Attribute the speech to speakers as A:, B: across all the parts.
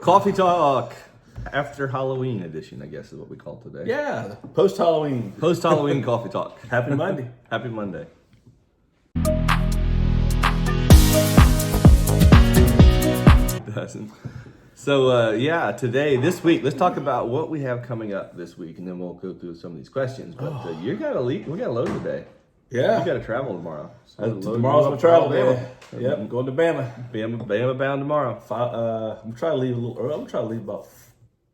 A: Coffee Talk after Halloween edition, I guess is what we call it today.
B: Yeah, post-Halloween.
A: Post-Halloween Coffee Talk.
B: Happy Monday.
A: Happy Monday. Doesn't. So this week, let's talk about what we have coming up this week, and then we'll go through some of these questions. But we got a load today.
B: Yeah.
A: You got to travel tomorrow.
B: Tomorrow's my travel day. Yep, I'm going to Bama.
A: Bama bound tomorrow.
B: I'm trying to leave a little early. I'm trying to leave about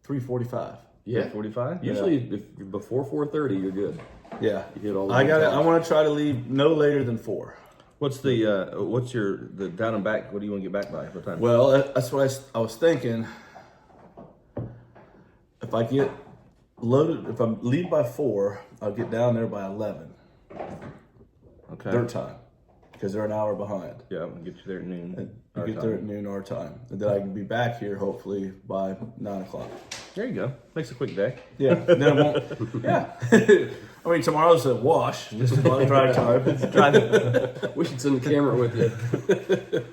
B: 3:45.
C: Yeah,
A: 45.
C: Usually, if you're before 4:30, you're good.
B: Yeah,
C: You hit all the
B: I got it.
C: hotels.
B: I want to try to leave no later than 4.
A: What's the down and back? What do you want to get back by? What time?
B: Well, that's what I was thinking. If I get loaded, if I leave by 4, I'll get down there by 11.
A: Okay.
B: Their time, because they're an hour behind.
A: Yeah, I'll get you there at noon.
B: And
A: our
B: you get
A: time.
B: there at noon our time, and then I can be back here hopefully by 9 o'clock.
A: There you go. Makes a quick day.
B: Yeah, then I won't. Yeah, I mean tomorrow's a wash. Just a lot of drive time.
C: We should send the camera with you.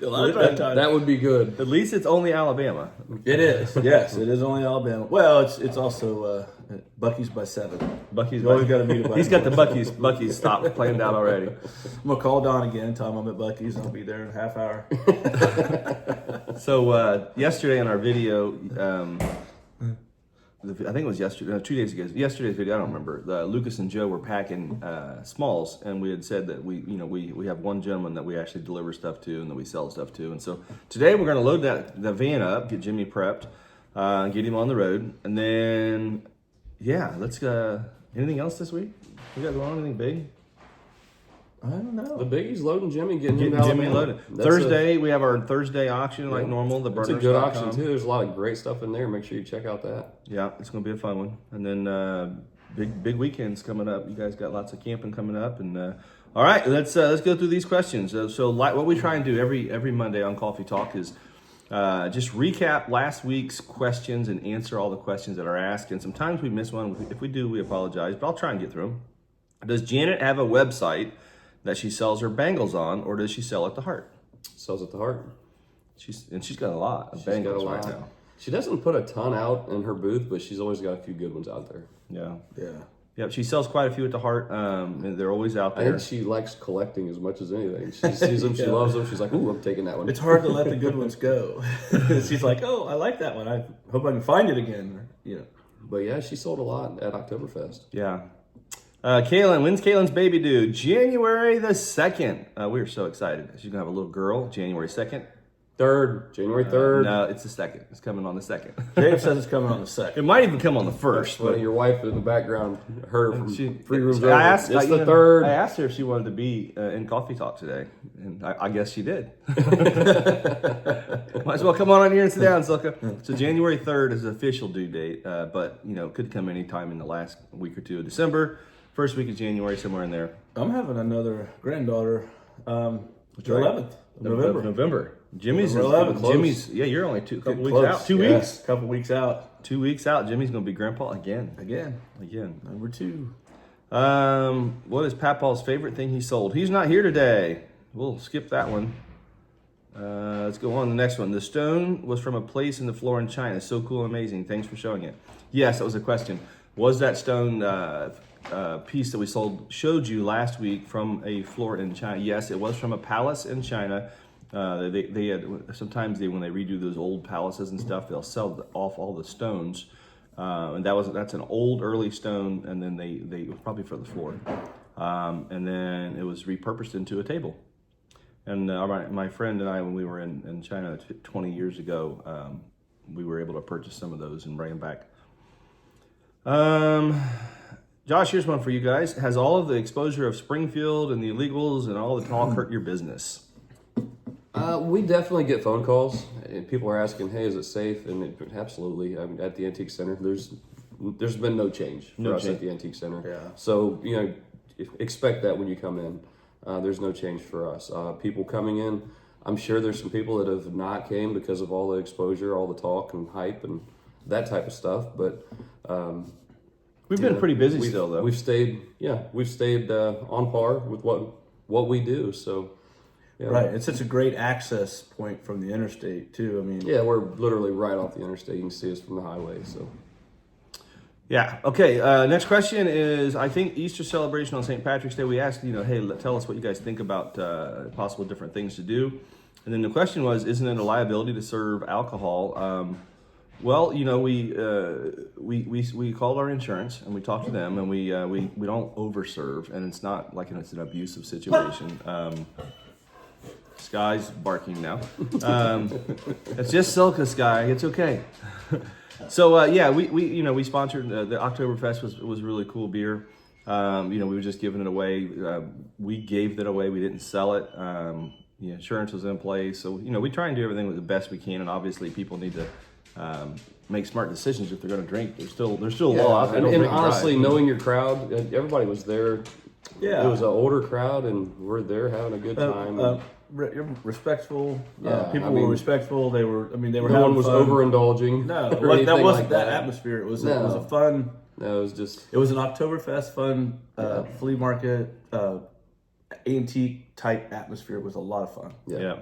B: A lot of drive time.
C: That would be good.
A: At least it's only Alabama.
B: It is. Yes, it is only Alabama. Well, it's also Bucky's by 7.
A: Bucky's.
B: You always got to meet at
A: He's got the Bucky's stop planned out already.
B: I'm gonna call Don again. Tell him I'm at Bucky's. And I'll be there in a half hour.
A: So yesterday in our video, I think it was yesterday, 2 days ago. Yesterday's video, I don't remember. Lucas and Joe were packing smalls, and we had said that we have one gentleman that we actually deliver stuff to and that we sell stuff to. And so today we're going to load the van up, get Jimmy prepped, get him on the road, and then let's go. Anything else this week? We got going on anything big?
B: I don't know.
C: The biggie's loading Jimmy, getting him to
A: Jimmy
C: Alabama.
A: loaded. Thursday we have our Thursday auction like normal. The
C: It's
A: burners.
C: a good auction too. There's a lot of great stuff in there. Make sure you check out that.
A: Yeah, it's going to be a fun one. And then big weekends coming up. You guys got lots of camping coming up. And all right, let's go through these questions. So what we try and do every Monday on Coffee Talk is just recap last week's questions and answer all the questions that are asked. And sometimes we miss one. If we do, we apologize. But I'll try and get through them. Does Janet have a website that she sells her bangles on, or does she sell at the Heart?
C: Sells at the Heart.
A: She's got a lot of bangles right now.
C: She doesn't put a ton out in her booth, but she's always got a few good ones out there.
A: Yeah. She sells quite a few at the Heart, and they're always out there.
C: I think she likes collecting as much as anything. She sees them, she loves them. She's like, "Ooh, I'm taking that one."
B: It's hard to let the good ones go. She's like, "Oh, I like that one. I hope I can find it again."
C: But yeah, she sold a lot at Oktoberfest.
A: Yeah. Kaylin, when's Kaylin's baby due? January the 2nd. We're so excited. She's going to have a little girl, January 2nd.
C: January 3rd.
A: No, it's the 2nd. It's coming on the 2nd.
B: Dave says it's coming on the 2nd.
A: It might even come on the 1st.
C: But your wife in the background, her from Free Room.
A: I asked,
C: it's the 3rd.
A: I asked her if she wanted to be in Coffee Talk today, and I guess she did. Might as well come on here and sit down, Sucka. So January 3rd is the official due date, but it could come anytime in the last week or two of December. First week of January, somewhere in there.
B: I'm having another granddaughter. The 11th of
A: November. Jimmy's
B: November 11th.
A: Jimmy's. Yeah, you're only couple weeks
B: Close.
A: out. 2
B: Yeah,
A: weeks.
B: Couple weeks out.
A: 2 weeks out. Jimmy's gonna be grandpa again.
B: Again.
A: Number
B: 2.
A: What is Papaw's favorite thing he sold? He's not here today. We'll skip that one. Let's go on to the next one. The stone was from a place in the floor in China. So cool and amazing. Thanks for showing it. Yes, that was a question. Was that stone piece that we showed you last week from a floor in China? Yes, it was from a palace in China. They had sometimes when they redo those old palaces and stuff, they'll sell off all the stones, and that's an old early stone, and then they it was probably for the floor, and then it was repurposed into a table. And my friend and I, when we were in China 20 years ago, we were able to purchase some of those and bring them back. Josh, here's one for you guys. Has all of the exposure of Springfield and the illegals and all the talk hurt your business?
C: We definitely get phone calls, and people are asking, "Hey, is it safe?" And absolutely. I mean, at the Antique Center, there's been no change for us at the Antique Center.
B: Yeah.
C: So expect that when you come in. There's no change for us. People coming in, I'm sure there's some people that have not came because of all the exposure, all the talk and hype and that type of stuff. But
A: we've been pretty busy still, though.
C: We've stayed on par with what we do. So Yeah.
B: Right. It's such a great access point from the interstate too. I mean,
C: Yeah, we're literally right off the interstate. You can see us from the highway. So
A: Yeah. Okay. Next question is, I think Easter celebration on St. Patrick's Day. We asked, hey, tell us what you guys think about possible different things to do. And then the question was, isn't it a liability to serve alcohol? Well, we called our insurance and we talked to them, and we don't overserve, and it's not like it's an abusive situation. Sky's barking now. It's just Silka, Sky. It's okay. So yeah, we sponsored the Oktoberfest was really cool beer. We were just giving it away. We gave it away. We didn't sell it. Insurance was in place. So we try and do everything the best we can. And obviously, people need to make smart decisions if they're going to drink. There's still a law out there.
C: and honestly, knowing your crowd, everybody was there.
B: yeah.
C: It was an older crowd, and we're there having a good time.
B: Respectful.
C: Yeah,
B: People were respectful. They were. I mean, they were.
C: No one was
B: fun.
C: overindulging.
B: No,
C: or
B: that
C: anything
B: wasn't
C: like
B: that atmosphere. It was
C: No.
B: a fun.
C: No, it was just.
B: It was an Oktoberfest fun flea market antique type atmosphere. It was a lot of fun.
A: Yeah.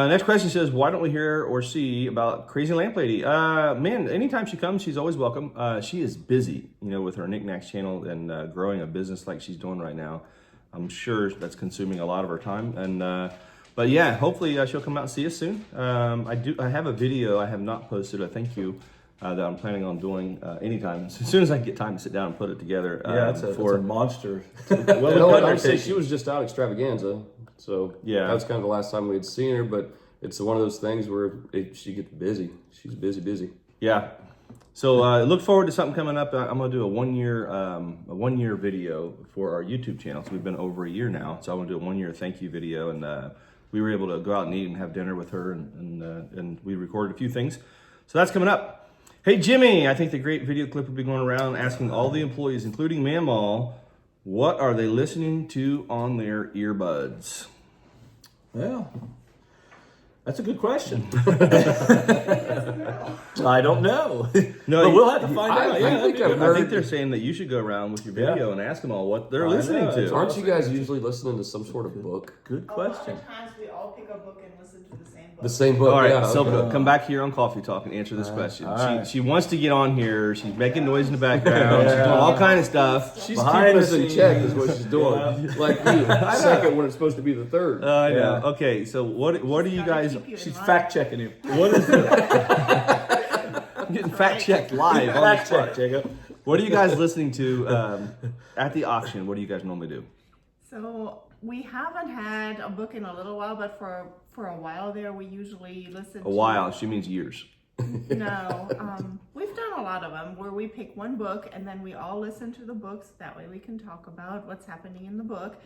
A: Next question says, why don't we hear or see about Crazy Lamp Lady? Man, anytime she comes, she's always welcome. She is busy, with her Knickknacks channel and growing a business like she's doing right now. I'm sure that's consuming a lot of her time. And but yeah, hopefully she'll come out and see us soon. I have a video I have not posted, a thank you, that I'm planning on doing anytime. As soon as I get time to sit down and put it together.
B: It's a monster.
C: Well, I would say she was just out extravaganza. So
A: Yeah.
C: that was kind of the last time we had seen her. But it's one of those things where she gets busy. She's busy.
A: Yeah. So look forward to something coming up. I'm gonna do a 1 year video for our YouTube channel. So we've been over a year now. So I want to do a 1 year thank you video, and we were able to go out and eat and have dinner with her, and we recorded a few things. So that's coming up. Hey Jimmy, I think the great video clip will be going around asking all the employees, including Mamaw, what are they listening to on their earbuds?
B: Well, that's a good question. I don't know.
A: No,
B: but we'll have to find out.
C: I think I've
A: I
C: heard.
A: think they're saying that you should go around with your video and ask them all what they're
B: I
A: listening
B: know,
A: to.
B: it's
C: Aren't you guys usually listening to some sort of book?
B: Good
D: A lot
B: question.
D: of times we all pick a book and listen to the same book.
C: The same book.
A: All right,
C: yeah,
A: Silka,
C: okay.
A: come back here on Coffee Talk and answer this question.
B: all right.
A: She wants to get on here. She's making noise in the background. She's doing all kind of stuff.
C: She's
B: Behind
C: keeping
B: the
C: us in
B: scenes.
C: check, is what she's doing. Like me, second when it's supposed to be the third.
A: I know.
B: Yeah.
A: Okay, so what do you
D: Gotta
A: guys?
D: keep you in
B: She's
D: line.
B: fact checking you.
A: What is I'm getting fact checked live on the
B: Fact
A: spot.
B: check, Jacob.
A: What are you guys listening to at the auction? What do you guys normally do?
D: So we haven't had a book in a little while, but for a while there, we usually listen.
A: A while. She means years.
D: No, we've done a lot of them where we pick one book and then we all listen to the books. That way we can talk about what's happening in the book.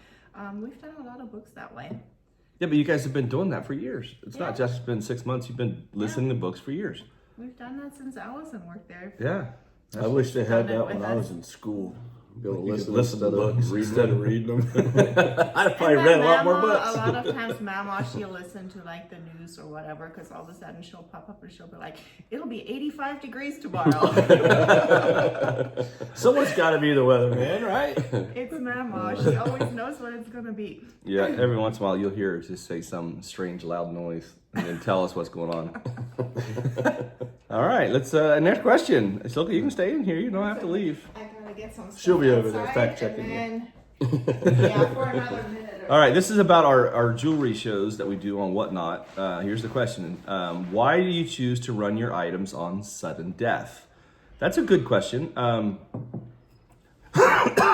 D: We've done a lot of books that way.
A: Yeah, but you guys have been doing that for years. It's not
D: Yeah.
A: just been 6 months. You've been listening to books for years.
D: We've done that since Allison worked there.
A: Yeah.
B: I wish they had
D: Done it
B: that when
D: with
B: I
D: us.
B: was in school.
C: Be able to
B: You could
C: listen,
B: listen to
C: instead of
B: books
C: reading
B: instead
C: them.
B: of reading them. I'd have probably
D: And
B: read
D: then
B: a lot more
D: Mama,
B: books.
D: A lot of times, Mama, she'll listen to like the news or whatever, because all of a sudden she'll pop up and she'll be like, "It'll be 85 degrees tomorrow."
B: Someone's got to be the weatherman, right?
D: It's Mama. She always knows what it's gonna be.
A: Yeah, every once in a while you'll hear her just say some strange loud noise and then tell us what's going on. All right, let's next question. Silka, you can stay in here. You don't have to leave.
D: I gotta get some.
B: She'll be
D: stuff
B: over there
D: outside,
B: fact checking
D: and then, yeah, for another minute. Or
A: All right, this is about our jewelry shows that we do on Whatnot. Here's the question. Why do you choose to run your items on sudden death? That's a good question.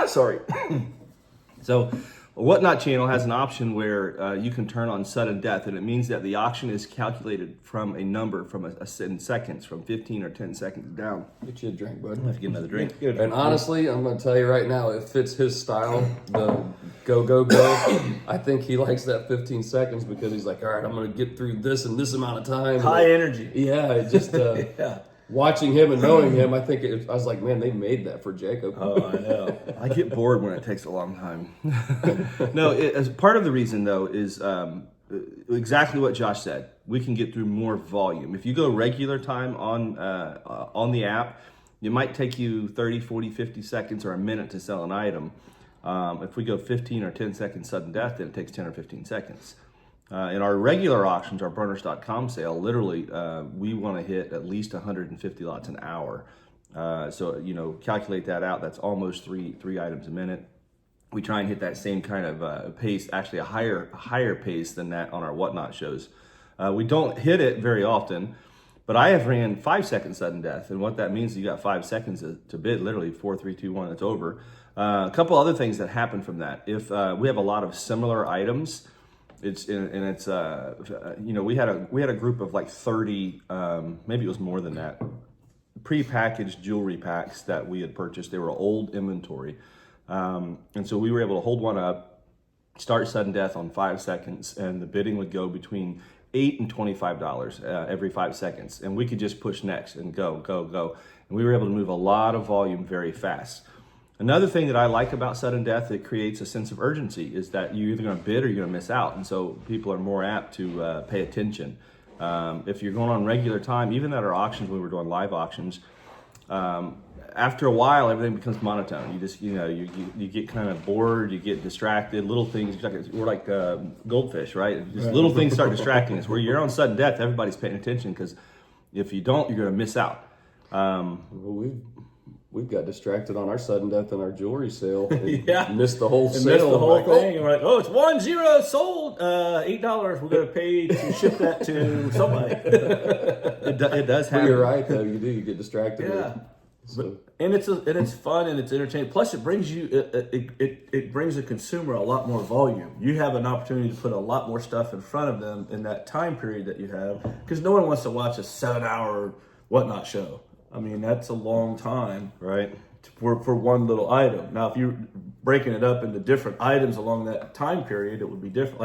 A: Sorry. So, Whatnot channel has an option where you can turn on sudden death, and it means that the auction is calculated from a number from in seconds, from 15 or 10 seconds down.
C: Get you a drink, bud.
A: I have to get another drink.
C: And honestly, I'm going to tell you right now, it fits his style, the go. I think he likes that 15 seconds because he's like, all right, I'm going to get through this in this amount of time.
B: High energy.
C: Yeah, it just
B: Yeah.
C: watching him and knowing him, I think I was like, man, they made that for Jacob.
B: Oh, I know.
A: I get bored when it takes a long time. No, as part of the reason though is exactly what Josh said. We can get through more volume. If you go regular time on the app, it might take you 30, 40, 50 seconds or a minute to sell an item. If we go 15 or 10 seconds sudden death, then it takes 10 or 15 seconds. In our regular auctions, our burners.com sale, literally, we want to hit at least 150 lots an hour. So, calculate that out. That's almost three items a minute. We try and hit that same kind of pace, actually a higher pace than that on our Whatnot shows. We don't hit it very often, but I have ran 5 second sudden death. And what that means is you got 5 seconds to bid, literally 4, 3, 2, 1, it's over. A couple other things that happen from that. If we have a lot of similar items, we had a group of like 30, maybe it was more than that, pre-packaged jewelry packs that we had purchased. They were old inventory. And so we were able to hold one up, start sudden death on 5 seconds, and the bidding would go between $8 and $25 every 5 seconds. And we could just push next and go. And we were able to move a lot of volume very fast. Another thing that I like about sudden death, it creates a sense of urgency, is that you're either going to bid or you're going to miss out. And so people are more apt to pay attention. If you're going on regular time, even at our auctions, when we were doing live auctions, after a while, everything becomes monotone. You just, you get kind of bored, you get distracted, little things, we're like goldfish, right? Just little things start distracting us. Where you're on sudden death, everybody's paying attention, because if you don't, you're going to miss out.
C: We've got distracted on our sudden death and our jewelry sale.
B: Yeah.
C: Missed the whole sale.
B: Missed the whole
C: Like,
B: thing. And we're like, it's 1-0 sold, $8. We're going to pay to ship that to somebody.
A: It does
C: But
A: happen.
C: you're right, though. You do. You get distracted.
B: Yeah.
C: So,
B: And it's fun and it's entertaining. Plus, it brings it brings the consumer a lot more volume. You have an opportunity to put a lot more stuff in front of them in that time period that you have, because no one wants to watch a 7-hour Whatnot show. I mean, that's a long time,
A: Right.
B: for one little item. Now, if you're breaking it up into different items along that time period, it would be different.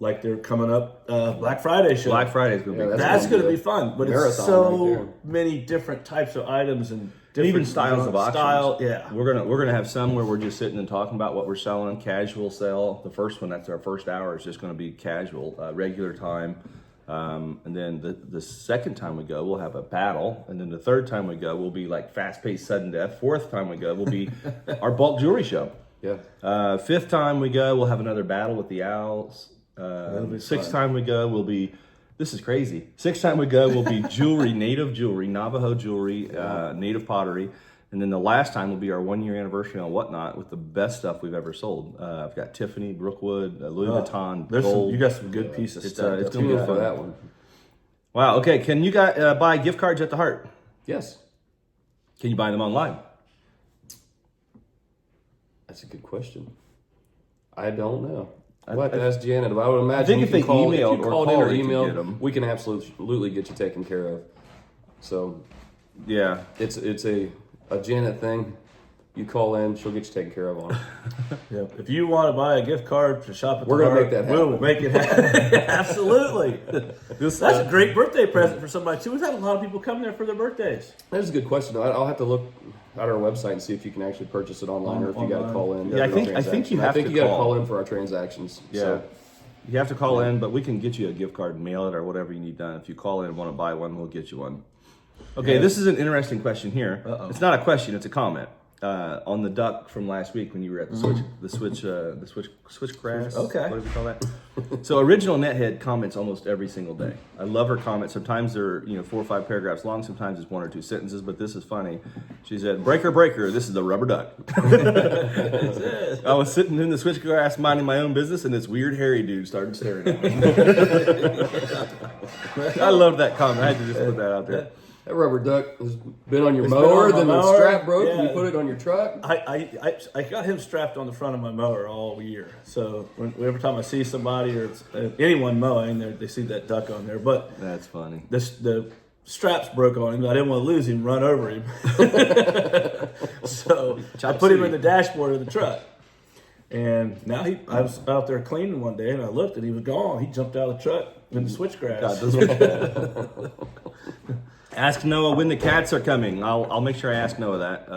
B: Like they're coming up Black Friday show.
A: Black Friday's going to be
B: That's
C: gonna
B: going to
C: be
B: be fun, but it's
C: marathon
B: so
C: right
B: many different types of items and different
A: even styles of auctions.
B: Yeah,
A: We're gonna have some where we're just sitting and talking about what we're selling. Casual sell. The first one, that's our first hour, is just going to be casual, regular time. And then the second time we go, we'll have a battle. And then the third time we go, we'll be like fast-paced sudden death. Fourth time we go, will be our bulk jewelry show.
C: yeah.
A: Fifth time we go, we'll have another battle with the owls. Sixth time we go, we'll be, this is crazy. Sixth time we go, we'll be jewelry, native jewelry, Navajo jewelry, native pottery. And then the last time will be our 1 year anniversary on Whatnot with the best stuff we've ever sold. I've got Tiffany, Brookwood, Louis Vuitton, gold.
B: You got some good pieces of stuff.
A: it's
C: Tune
A: gonna be
C: in for
A: fun.
C: that one.
A: Wow. Okay. Can you guys buy gift cards at the Heart?
C: Yes.
A: Can you buy them online?
C: That's a good question. I don't know. We'll have to ask Janet. I would imagine.
A: I think
C: you
A: if
C: can
A: they
C: call,
A: emailed
C: if you
A: or
C: called in
A: called,
C: or
A: they could
C: emailed,
A: get 'em.
C: we can absolutely get you taken care of. So
A: Yeah.
C: it's a Janet thing. You call in, she'll get you taken care of on it.
B: Yeah. If you want to buy a gift card to shop at
C: We're
B: the
C: gonna
B: Heart,
C: make that happen.
B: we'll make it happen. Absolutely. That's a great birthday present for somebody too. We've had a lot of people come there for their birthdays.
C: That's a good question. I'll have to look at our website and see if you can actually purchase it online or if you got to
B: Online.
C: call in.
A: Yeah, I
C: for
A: think-
C: a
A: I think you
C: transaction.
A: have
C: I think
A: to
C: you got to
A: call.
C: call in for our transactions.
A: Yeah.
C: So,
A: You have to call in, but we can get you a gift card and mail it or whatever you need done. If you call in and want to buy one, we'll get you one. Okay, this is an interesting question here. It's not a question; it's a comment on the duck from last week when you were at the switch grass.
B: Okay.
A: What do we call that? So Original Nethead comments almost every single day. I love her comments. Sometimes they're 4 or 5 paragraphs long. Sometimes it's 1 or 2 sentences. But this is funny. She said, "Breaker, breaker. This is the rubber duck." I was sitting in the switchgrass minding my own business, and this weird hairy dude started staring at me. I love that comment. I had to just put that out there.
C: that rubber duck has been on your
B: It's been
C: mower,
B: on my
C: then the
B: mower,
C: strap broke, and
B: yeah.
C: you put it on your truck.
B: I got him strapped on the front of my mower all year. So every time I see somebody or anyone mowing, they see that duck on there. But
A: That's funny.
B: the straps broke on him. I didn't want to lose him, run over him. So I put him in the dashboard of the truck. And now I was out there cleaning one day, and I looked, and he was gone. He jumped out of the truck in the switchgrass.
A: Ask Noah when the cats are coming. I'll make sure I ask Noah that.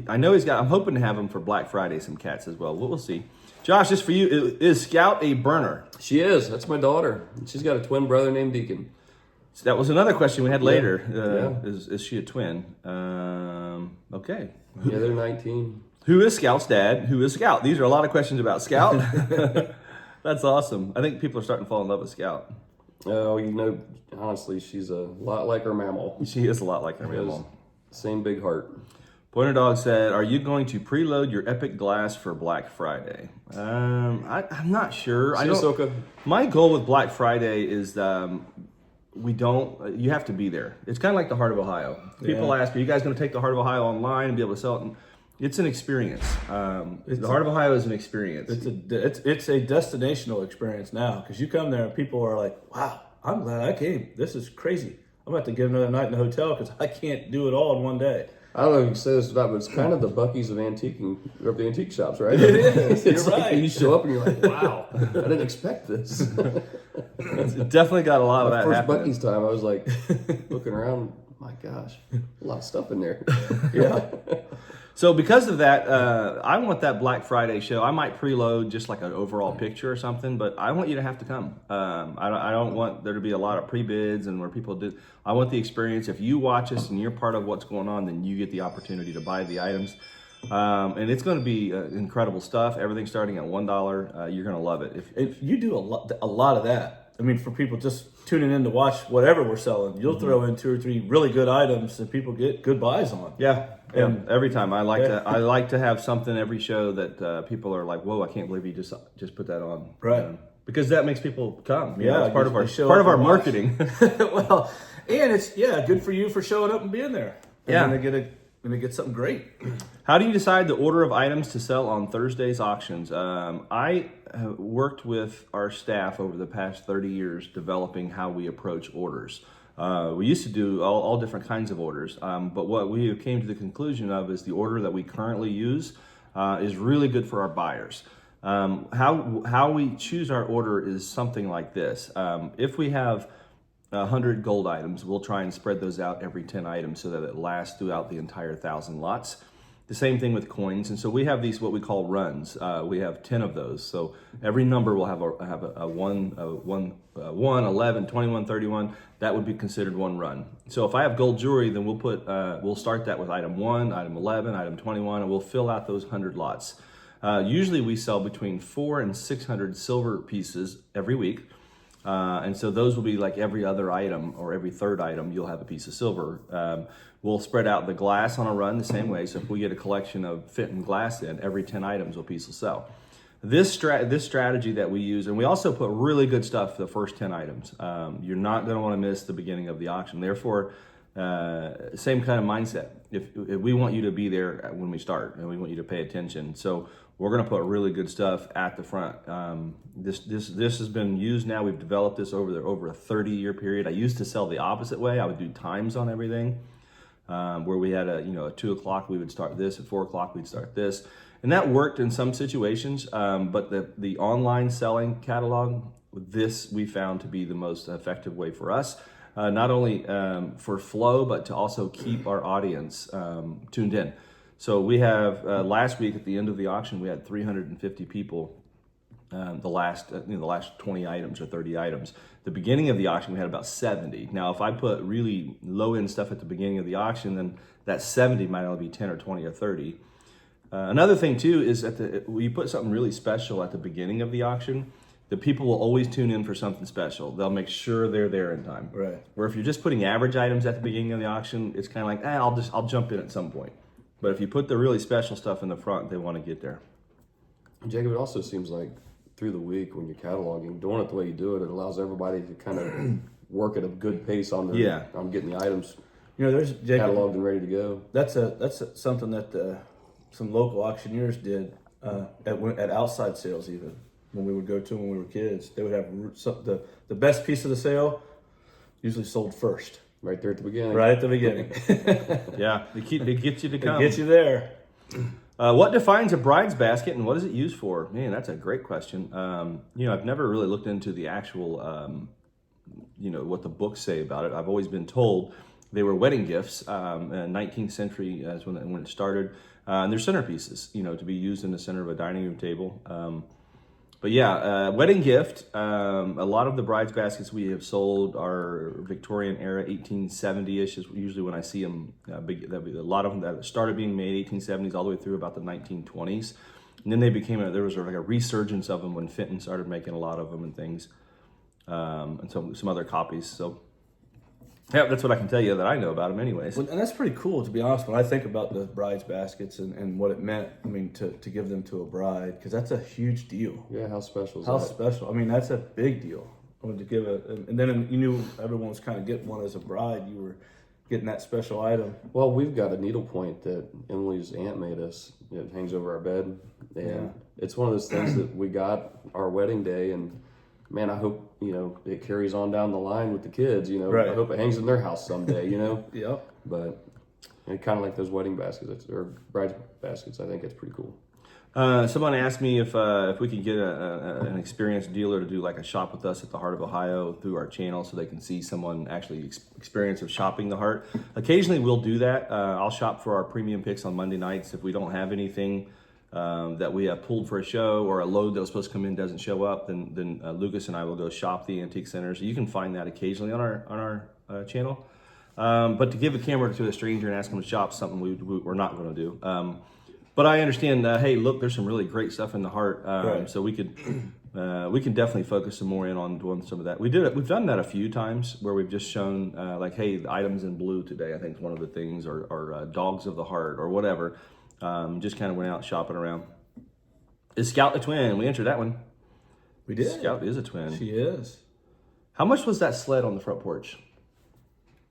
A: I know he's got. I'm hoping to have him for Black Friday. Some cats as well. We'll see. Josh, just for you, is Scout a burner?
C: She is. That's my daughter. She's got a twin brother named Deacon.
A: So that was another question we had later.
C: Yeah.
A: Is she a twin? Okay.
C: Yeah, they're 19.
A: Who is Scout's dad? Who is Scout? These are a lot of questions about Scout. That's awesome. I think people are starting to fall in love with Scout.
C: Oh, honestly, she's a lot like her mammal.
A: She is a lot like her mammal.
C: Same big heart.
A: Pointer Dog said, "Are you going to preload your Epic Glass for Black Friday?" I'm not sure. I don't.
C: Ahsoka.
A: My goal with Black Friday is we don't. You have to be there. It's kind of like the Heart of Ohio. People ask, "Are you guys going to take the Heart of Ohio online and be able to sell it?" And it's an experience. The Heart of Ohio is an experience.
B: It's a destinational experience now because you come there and people are like, "Wow, I'm glad I came. This is crazy. I'm about to get another night in the hotel because I can't do it all in one day."
C: I don't know if you say this or not, but it's kind of the Buc-ee's of antiquing, of the antique shops, right?
B: It is.
C: It's
B: You're
C: like
B: right.
C: you show up and you're like, wow, I didn't expect this.
A: It definitely got a lot of that
C: First
A: happening.
C: Buc-ee's time, I was like looking around, my gosh, a lot of stuff in there.
B: Yeah.
A: So because of that, I want that Black Friday show. I might preload just like an overall picture or something, but I want you to have to come. I don't want there to be a lot of pre-bids and where people do. I want the experience. If you watch us and you're part of what's going on, then you get the opportunity to buy the items. And it's going to be incredible stuff. Everything starting at $1. You're going to love it.
B: If you do a lot of that, I mean, for people just tuning in to watch whatever we're selling, you'll throw in 2 or 3 really good items that people get good buys on.
A: Yeah. Every time I like to have something every show that people are like, "Whoa, I can't believe you just put that on."
B: Right.
A: Because that makes people come.
B: Yeah,
A: it's part of our
B: they show
A: part
B: up
A: of our
B: and watch.
A: marketing.
B: Well, and it's good for you for showing up and being there. And
A: Yeah.
B: then they get something great.
A: How do you decide the order of items to sell on Thursday's auctions? I have worked with our staff over the past 30 years developing how we approach orders. We used to do all different kinds of orders, but what we came to the conclusion of is the order that we currently use is really good for our buyers. How we choose our order is something like this. If we have 100 gold items, we'll try and spread those out every 10 items so that it lasts throughout the entire 1,000 lots. The same thing with coins, and so we have these what we call runs. We have 10 of those. So every number will have a 1, 11, 21, 31. That would be considered one run. So if I have gold jewelry, then we'll start that with item 1, item 11, item 21, and we'll fill out those 100 lots. Usually we sell between 400 and 600 silver pieces every week. And so those will be like every other item or every third item, you'll have a piece of silver. We'll spread out the glass on a run the same way. So if we get a collection of fitting glass in, every 10 items a piece will sell. This strategy that we use, and we also put really good stuff for the first 10 items. You're not going to want to miss the beginning of the auction. Therefore, same kind of mindset. If we want you to be there when we start and we want you to pay attention. So we're going to put really good stuff at the front. This has been used now. We've developed this over a 30-year period. I used to sell the opposite way. I would do times on everything, where we had at 2 o'clock we would start this, at 4 o'clock we'd start this, and that worked in some situations. But the online selling catalog, this we found to be the most effective way for us. Not only for flow, but to also keep our audience tuned in. So we have last week at the end of the auction, we had 350 people. The last 20 items or 30 items. The beginning of the auction, we had about 70. Now, if I put really low end stuff at the beginning of the auction, then that 70 might only be 10 or 20 or 30. Another thing too is when you put something really special at the beginning of the auction, the people will always tune in for something special. They'll make sure they're there in time.
B: Right.
A: Where if you're just putting average items at the beginning of the auction, it's kind of like, I'll jump in at some point. But if you put the really special stuff in the front, they want to get there.
C: Jacob, it also seems like through the week when you're cataloging, doing it the way you do it, it allows everybody to kind of work at a good pace on getting the items
B: there's
C: cataloged and ready to go.
B: That's something that some local auctioneers did at outside sales. Even when we would go to when we were kids, they would have the best piece of the sale usually sold first,
C: Right there at the beginning.
B: right at the beginning.
A: Yeah, it gets you to come.
B: It gets you there.
A: What defines a bride's basket and what is it used for? Man, that's a great question. I've never really looked into the actual, what the books say about it. I've always been told they were wedding gifts. 19th century is when it started. And they're centerpieces, to be used in the center of a dining room table. Wedding gift. A lot of the bride's baskets we have sold are Victorian era, 1870-ish is usually when I see them. A lot of them that started being made 1870s all the way through about the 1920s. And then they became there was like a resurgence of them when Fenton started making a lot of them and things, and some other copies. So yeah, that's what I can tell you that I know about them, anyways.
B: Well, and that's pretty cool, to be honest. When I think about the bride's baskets and what it meant, I mean, to give them to a bride, because that's a huge deal.
C: Yeah, how special is
B: How
C: that?
B: special? I mean, that's a big deal. I wanted to give and then you knew everyone was kind of getting one as a bride. You were getting that special item.
C: Well, we've got a needlepoint that Emily's aunt made us. It hangs over our bed, and it's one of those things that we got our wedding day. And man, I hope it carries on down the line with the kids.
B: Right.
C: I hope it hangs in their house someday.
B: Yep.
C: But kind of like those wedding baskets or bride baskets. I think it's pretty cool.
A: Someone asked me if we could get an experienced dealer to do like a shop with us at the Heart of Ohio through our channel, so they can see someone actually experience of shopping the Heart. Occasionally we'll do that. I'll shop for our premium picks on Monday nights if we don't have anything that we have pulled for a show, or a load that was supposed to come in doesn't show up. Then Lucas and I will go shop the antique center. So you can find that occasionally on our channel. But to give a camera to a stranger and ask them to shop something we're not going to do. But I understand. Hey, look, there's some really great stuff in the Heart,
B: Right.
A: so we can definitely focus some more in on doing some of that. We've done that a few times where we've just shown like, hey, the items in blue today, I think is one of the things, or dogs of the Heart or whatever. Just kind of went out shopping around. Is Scout a twin? We answered that one.
B: We did.
A: Scout is a twin.
B: She is.
A: How much was that sled on the front porch?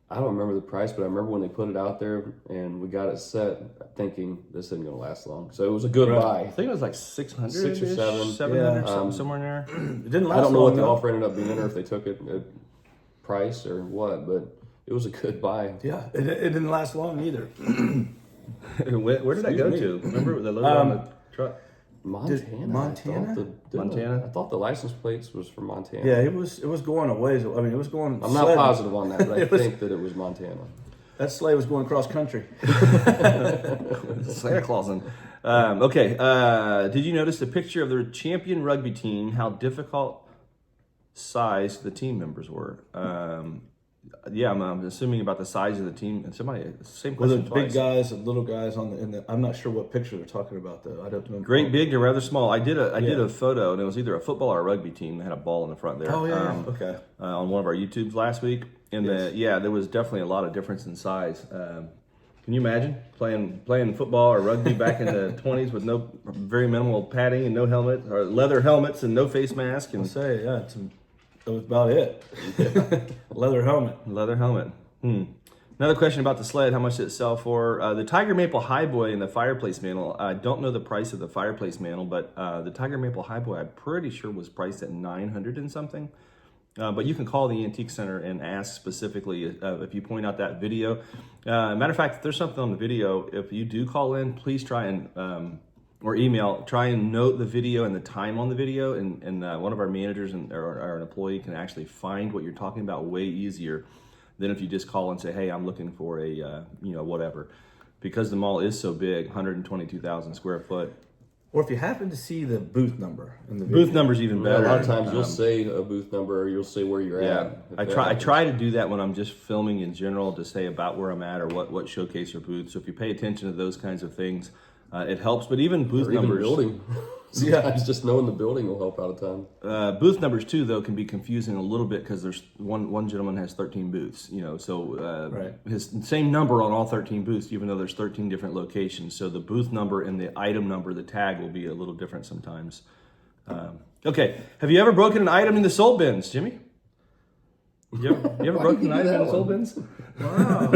C: I don't remember the price, but I remember when they put it out there and we got it set, thinking this isn't going to last long. So it was a good
A: I
C: buy.
A: think it was like 600,
C: 6 or 7.
A: 700,
B: Yeah.
A: somewhere in there.
B: It didn't last
C: I don't know what
B: long,
C: the
B: though.
C: offer ended up being, or if they took it at price or what, but it was a good buy.
B: Yeah, it didn't last long either.
A: Where did that go to? Remember the logo on the truck?
C: Montana.
B: Montana?
A: Montana?
C: I thought the license plates was from Montana.
B: Yeah, it was going a ways. I mean, it was going.
C: I'm not
B: sled.
C: positive on that, but I
B: It was-
C: think that it was Montana.
B: That sleigh was going cross country.
A: Santa Clausin. Okay. Did you notice the picture of their champion rugby team? How difficult sized the team members were. Yeah, I'm assuming about the size of the team. And same
B: Was
A: question
B: it
A: twice.
B: big guys and little guys in the? I'm not sure what picture they're talking about though. I don't remember.
A: Great, big, and rather small. I did a photo, and it was either a football or a rugby team that had a ball in the front there.
B: Oh yeah. Okay.
A: On one of our YouTubes last week, and there was definitely a lot of difference in size. Can you imagine playing football or rugby back in the 20s with no very minimal padding and no helmet, or leather helmets and no face mask and
B: That was about it. Leather helmet.
A: leather helmet? Another question about the sled. How much did it sell for? The Tiger Maple Highboy and the fireplace mantle. I don't know the price of the fireplace mantle, but the Tiger Maple Highboy, I'm pretty sure was priced at $900 and something. But you can call the Antique Center and ask specifically if you point out that video. Matter of fact, if there's something on the video, if you do call in, please try and or email, try and note the video and the time on the video, and one of our managers or an employee can actually find what you're talking about way easier than if you just call and say, hey, I'm looking for a whatever. Because the mall is so big, 122,000 square foot.
B: Or if you happen to see the booth number in the video.
A: Booth number's even better.
C: A lot of times you'll say a booth number or you'll say where you're
A: Yeah,
C: at.
A: I try to do that when I'm just filming in general, to say about where I'm at or what showcase or booth. So if you pay attention to those kinds of things, it helps. But even booth
C: Or even
A: numbers,
C: building. Sometimes just knowing the building will help out a ton.
A: booth numbers too, though, can be confusing a little bit because there's one gentleman has 13 booths.
B: Right.
A: His same number on all 13 booths, even though there's 13 different locations. So the booth number and the item number, the tag, will be a little different sometimes. Okay, have you ever broken an item in the sold bins, Jimmy? You ever broken an item in the sold bins?
B: Wow.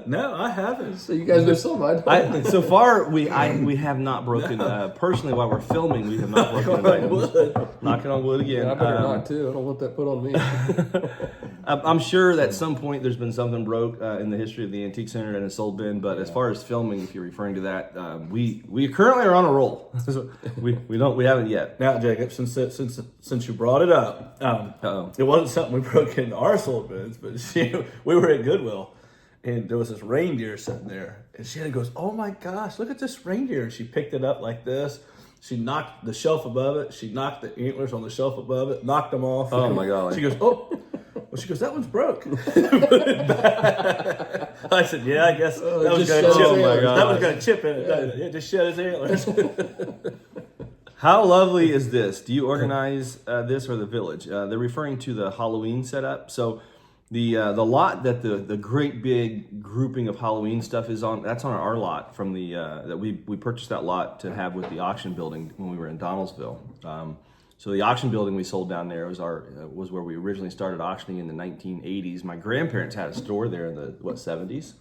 B: No, I haven't.
C: So you guys know something.
A: So far, we have not broken. Personally, while we're filming, we have not broken an item. Knocking on wood again.
C: I better not too. I don't want that put on me.
A: I'm sure that at some point there's been something broke in the history of the Antique Center and a sold bin. But as far as filming, if you're referring to that, we currently are on a roll. we haven't yet.
B: Now, Jacob, since you brought it up, it wasn't something we broke into our sold bins, but we were at Goodwill, and there was this reindeer sitting there, and Shannon goes, "Oh my gosh, look at this reindeer!" And she picked it up like this. She knocked the shelf above it. She knocked the antlers on the shelf above it, knocked them off.
A: Oh my golly.
B: She goes, "Oh." Well, she goes, "That one's broke." Put it back. I said, yeah, I guess that was
C: just
B: going to
C: shed
B: chip.
C: his antlers.
B: That was going to chip in it. It just shed his antlers.
A: How lovely is this? Do you organize this or the village? They're referring to the Halloween setup. So the lot that the great big grouping of Halloween stuff is on, that's on our lot from the that we purchased that lot to have with the auction building when we were in Donaldsville. So the auction building we sold down there was where we originally started auctioning in the 1980s. My grandparents had a store there in the 70s.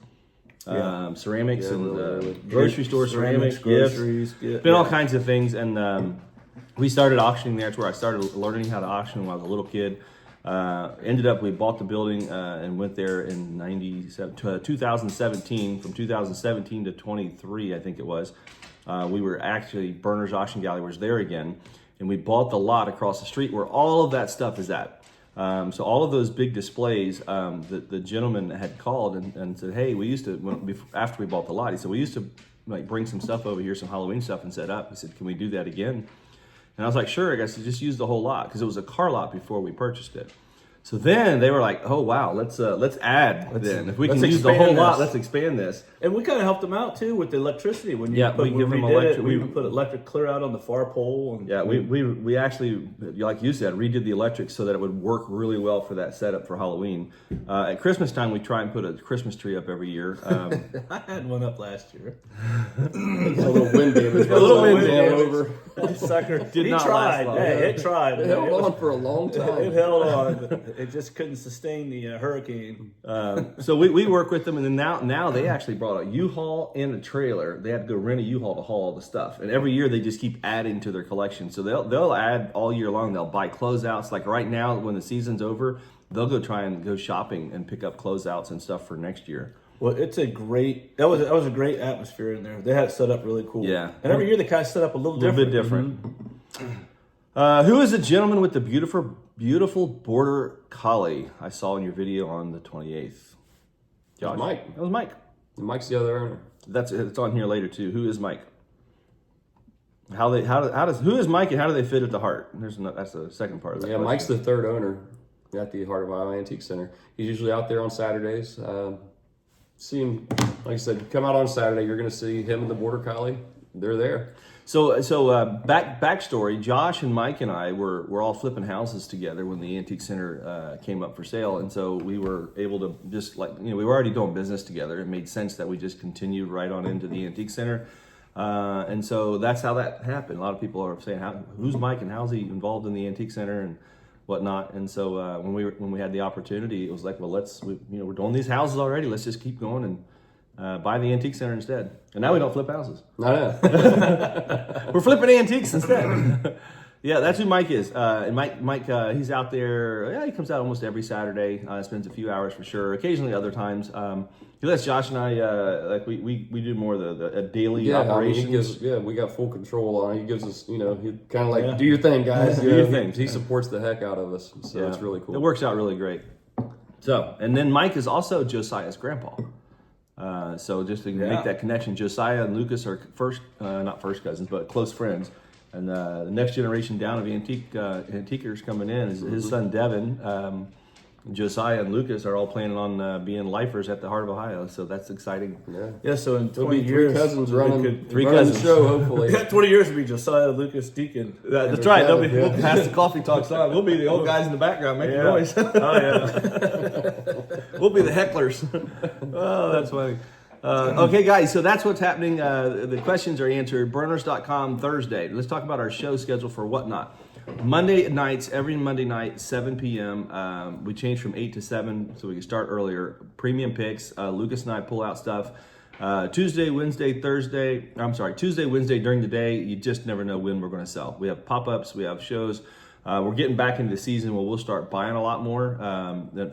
A: Ceramics and grocery store ceramics,
B: groceries,
A: been all kinds of things. And we started auctioning there. That's where I started learning how to auction when I was a little kid. Ended up, we bought the building and went there in 2017. From 2017 to 23, I think it was. We were actually, Berners Auction Gallery was there again. And we bought the lot across the street where all of that stuff is at. So all of those big displays, the gentleman had called and said, hey, we used to, after we bought the lot, he said, we used to like bring some stuff over here, some Halloween stuff and set up. He said, can we do that again? And I was like, sure, I guess you just use the whole lot because it was a car lot before we purchased it. So then they were like, oh, wow, let's add then. If we can use the whole lot, let's expand this.
B: And we kind of helped them out too with the electricity. When
A: we give them electric.
B: We even put electric clear out on the far pole. And
A: we actually, like you said, redid the electric so that it would work really well for that setup for Halloween. At Christmas time, we try and put a Christmas tree up every year.
B: I had one up last year.
C: A little wind damage.
A: A little wind damage.
C: Over.
B: That sucker
A: Did not last long.
B: Hey, it tried.
C: It held on for a long time.
B: It held on. It just couldn't sustain the hurricane.
A: So we work with them, and then now they actually brought a U-Haul and a trailer. They had to go rent a U-Haul to haul all the stuff, and every year they just keep adding to their collection. So they'll add all year long. They'll buy closeouts. Like right now, when the season's over, they'll try and go shopping and pick up closeouts and stuff for next year.
B: Well, it's a great. That was a great atmosphere in there. They had it set up really cool.
A: Yeah,
B: and every year they kind of set up a little
A: bit different. Who is the gentleman with the beautiful border collie I saw in your video on the 28th?
C: Josh. Mike.
A: That was Mike.
C: And Mike's the other owner.
A: It's on here later too. Who is Mike? Who is Mike and how do they fit at the heart? That's the second part of that.
C: Yeah,
A: question.
C: Mike's the third owner at the Heart of Iowa Antique Center. He's usually out there on Saturdays. See him, like I said, come out on Saturday. You're going to see him and the border collie. They're there.
A: So backstory. Josh and Mike and I were all flipping houses together when the Antique Center came up for sale, and so we were able to just we were already doing business together. It made sense that we just continued right on into the Antique Center, and so that's how that happened. A lot of people are saying, "Who's Mike and how's he involved in the Antique Center and whatnot?" And so when we had the opportunity, it was like, well, we're doing these houses already. Let's just keep going and buy the Antique Center instead. And now we don't flip houses.
C: I know.
A: We're flipping antiques instead. Yeah, that's who Mike is. And Mike, he's out there. Yeah, he comes out almost every Saturday. Spends a few hours for sure. Occasionally, other times, he lets Josh and I we do more of the daily operations.
C: We got full control on it. He gives us, he kind of like do your thing, guys.
A: Do your thing.
C: He supports the heck out of us, so it's really cool.
A: It works out really great. So, and then Mike is also Josiah's grandpa. So just to make that connection, Josiah and Lucas are not first cousins, but close friends. And the next generation down of antiquers coming in is his son Devin. Josiah and Lucas are all planning on being lifers at the Heart of Ohio, so that's exciting.
B: Yeah. So in 20
C: be
B: years,
C: three cousins running
A: cousins.
C: the show. Hopefully,
B: 20 years will be Josiah, Lucas, Deacon.
A: That's right. We'll pass the coffee talks on. We'll be the old guys in the background making noise.
B: Oh yeah.
A: We'll be the hecklers. Oh, that's funny. Okay, guys, so that's what's happening. The questions are answered. Burners.com Thursday. Let's talk about our show schedule for Whatnot. Monday nights, every Monday night, 7 p.m. We change from 8 to 7 so we can start earlier. Premium picks. Lucas and I pull out stuff. Tuesday, Wednesday during the day. You just never know when we're going to sell. We have pop-ups. We have shows. We're getting back into the season where we'll start buying a lot more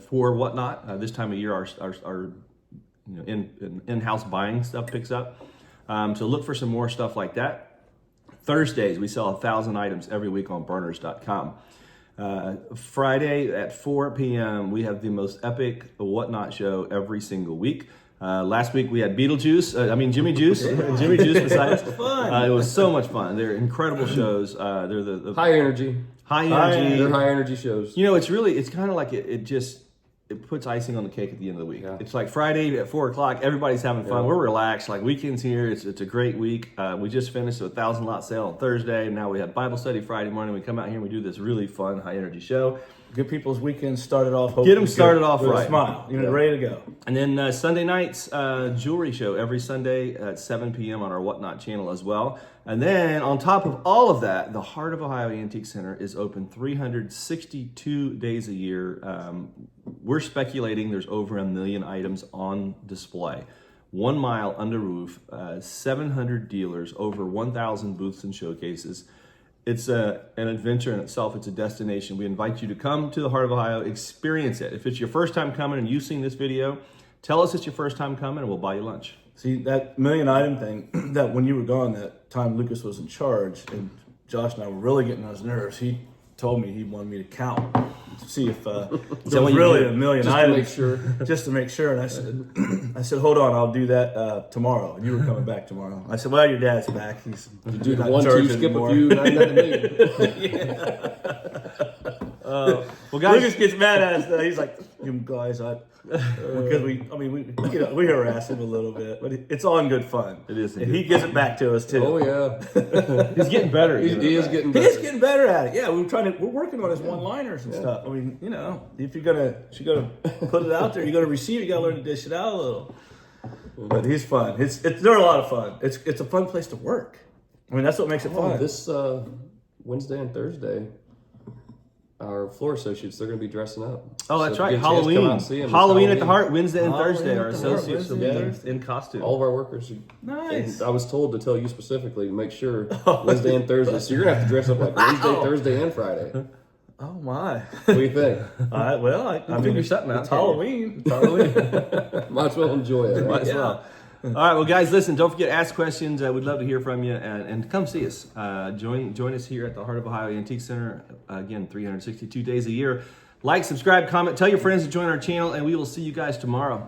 A: for Whatnot. This time of year, our in-house buying stuff picks up. So look for some more stuff like that. Thursdays, we sell 1,000 items every week on burners.com. Friday at 4 p.m., we have the most epic Whatnot show every single week. Last week we had Jimmy Juice. Jimmy Juice beside us. It was so much fun. They're incredible shows. They're the
C: high energy.
A: High energy.
C: They're high energy shows.
A: It's kind of like it just it puts icing on the cake at the end of the week.
C: Yeah.
A: It's like Friday at 4 o'clock. Everybody's having fun.
C: Yeah.
A: We're relaxed. Like weekends here. It's a great week. We just finished a 1,000 lot sale on Thursday. Now we have Bible study Friday morning. We come out here and we do this really fun, high energy show.
B: Get people's weekends started off.
A: Get them started off
B: with
A: right.
B: a smile. Ready to go.
A: And then Sunday nights, jewelry show every Sunday at 7 p.m. on our Whatnot channel as well. And then on top of all of that, the Heart of Ohio Antique Center is open 362 days a year. We're speculating there's over 1 million items on display. 1 mile under roof, 700 dealers, over 1,000 booths and showcases. It's an adventure in itself. It's a destination. We invite you to come to the Heart of Ohio, experience it. If it's your first time coming and you've seen this video, tell us it's your first time coming and we'll buy you lunch.
B: See, that 1 million item thing, that when you were gone, that time Lucas was in charge, and Josh and I were really getting on his nerves, he told me he wanted me to count to see if there was really 1 million
C: just
B: items.
C: to make sure.
B: Just to make sure. And I said, hold on, I'll do that tomorrow. And you were coming back tomorrow. I said, well, your dad's back. He's
C: Do the
B: not
C: 1, 2,
B: charging
C: skip
B: anymore.
C: a few, 9 million.
A: Well, guys,
B: Lucas gets mad at us. He's like, you guys, because we harass him a little bit, but it's all in good fun.
A: It is in
B: and
A: good
B: he gives it back to us too.
C: Oh yeah,
A: he's getting better.
C: he is getting
B: He
C: better.
B: is getting better at it. Yeah, we're working on his one-liners and stuff. I mean, if you're gonna put it out there, you're gonna receive. You gotta learn to dish it out a little. But he's fun. They're a lot of fun. It's a fun place to work. I mean, that's what makes it fun.
C: This Wednesday and Thursday, our floor associates, they're going to be dressing up.
A: Oh, that's
C: So
A: right.
C: if you get a chance to come out
A: Halloween.
C: and see 'em, it's
A: Halloween at the Heart, Wednesday and
B: Halloween
A: Thursday.
B: at
A: Our
B: the Heart,
A: associates will
B: Wednesday
A: be
B: and Thursday.
A: in costume.
C: All of our workers.
B: Nice.
C: And I was told to tell you specifically to make sure Wednesday and Thursday. So you're going to have to dress up like Wednesday, Thursday, and Friday.
B: Oh my.
C: What do you think?
B: All right. Well, I mean,
A: figure something out,
B: it's
A: can't you?
B: Halloween. It's Halloween.
C: Might as well enjoy it.
A: Might
C: Right?
A: as well. All right, well, guys, listen. Don't forget to ask questions. We'd love to hear from you, and come see us. Join us here at the Heart of Ohio Antique Center. Again, 362 days a year. Like, subscribe, comment, tell your friends to join our channel, and we will see you guys tomorrow.